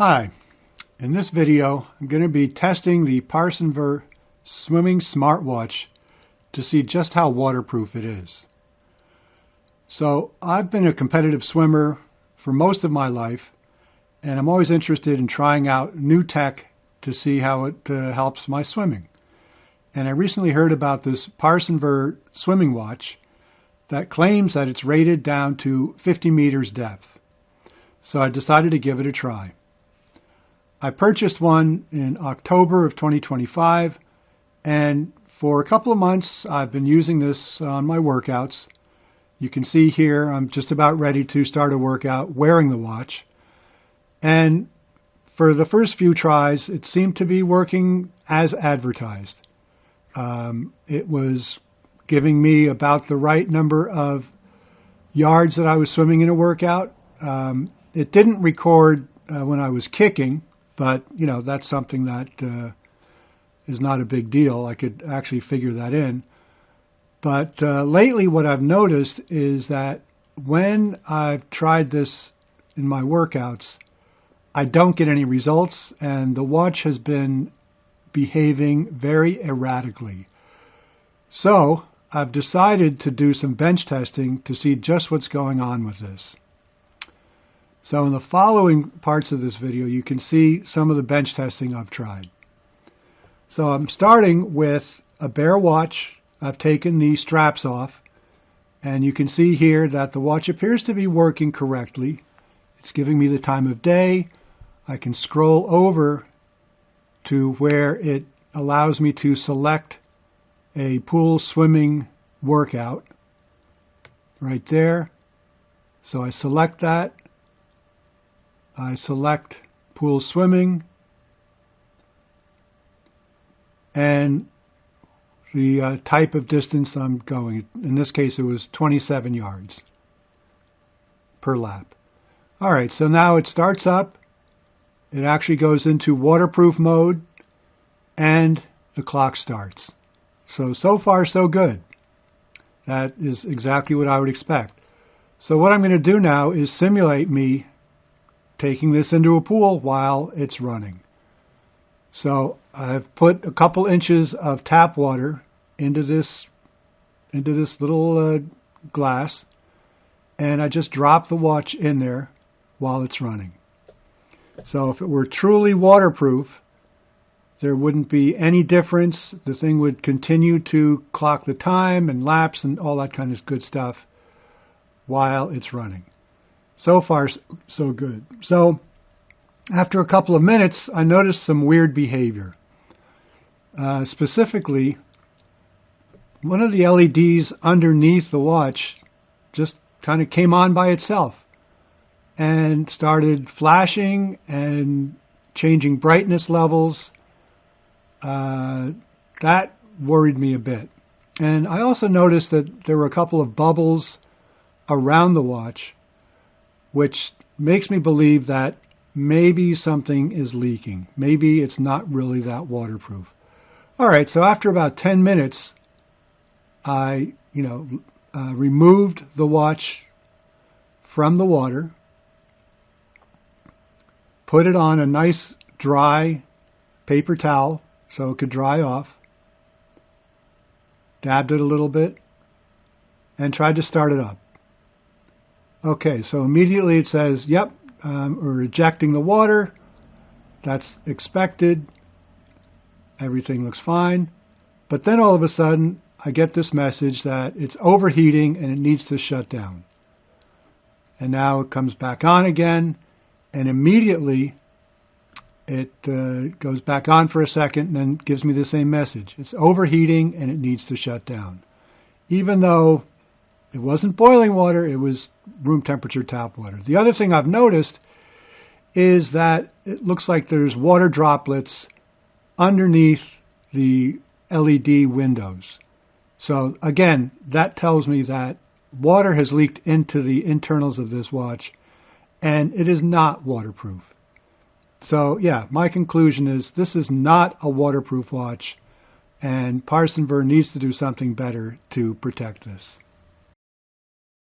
Hi, in this video I'm going to be testing the Parsonver Swimming Smartwatch to see just how waterproof it is. So I've been a competitive swimmer for most of my life, and I'm always interested in trying out new tech to see how it helps my swimming. And I recently heard about this Parsonver Swimming Watch that claims that it's rated down to 50 meters depth. So I decided to give it a try. I purchased one in October of 2025, and for a couple of months I've been using this on my workouts. You can see here I'm just about ready to start a workout wearing the watch. And for the first few tries, it seemed to be working as advertised. It was giving me about the right number of yards that I was swimming in a workout. It didn't record when I was kicking, but, you know, that's something that is not a big deal. I could actually figure that in. But lately what I've noticed is that when I've tried this in my workouts, I don't get any results, and the watch has been behaving very erratically. So I've decided to do some bench testing to see just what's going on with this. So in the following parts of this video, you can see some of the bench testing I've tried. So I'm starting with a bare watch. I've taken the straps off, and you can see here that the watch appears to be working correctly. It's giving me the time of day. I can scroll over to where it allows me to select a pool swimming workout right there. So I select that. I select pool swimming, and the type of distance I'm going. In this case it was 27 yards per lap. Alright, so now it starts up. It actually goes into waterproof mode, and the clock starts. So far so good. That is exactly what I would expect. So what I'm going to do now is simulate me taking this into a pool while it's running. So I've put a couple inches of tap water into this little glass, and I just drop the watch in there while it's running. So if it were truly waterproof, there wouldn't be any difference. The thing would continue to clock the time and laps and all that kind of good stuff while it's running. So far, so good. So after a couple of minutes, I noticed some weird behavior. Specifically, one of the LEDs underneath the watch just kind of came on by itself and started flashing and changing brightness levels. That worried me a bit. And I also noticed that there were a couple of bubbles around the watch, which makes me believe that maybe something is leaking. Maybe it's not really that waterproof. Alright, so after about 10 minutes, I removed the watch from the water, put it on a nice dry paper towel so it could dry off, dabbed it a little bit, and tried to start it up. Okay, so immediately it says, yep, we're ejecting the water. That's expected. Everything looks fine. But then all of a sudden, I get this message that it's overheating and it needs to shut down. And now it comes back on again, and immediately it goes back on for a second and then gives me the same message. It's overheating and it needs to shut down. Even though it wasn't boiling water, it was room temperature tap water. The other thing I've noticed is that it looks like there's water droplets underneath the LED windows. So again, that tells me that water has leaked into the internals of this watch, and it is not waterproof. So yeah, my conclusion is this is not a waterproof watch, and Parsonver needs to do something better to protect this.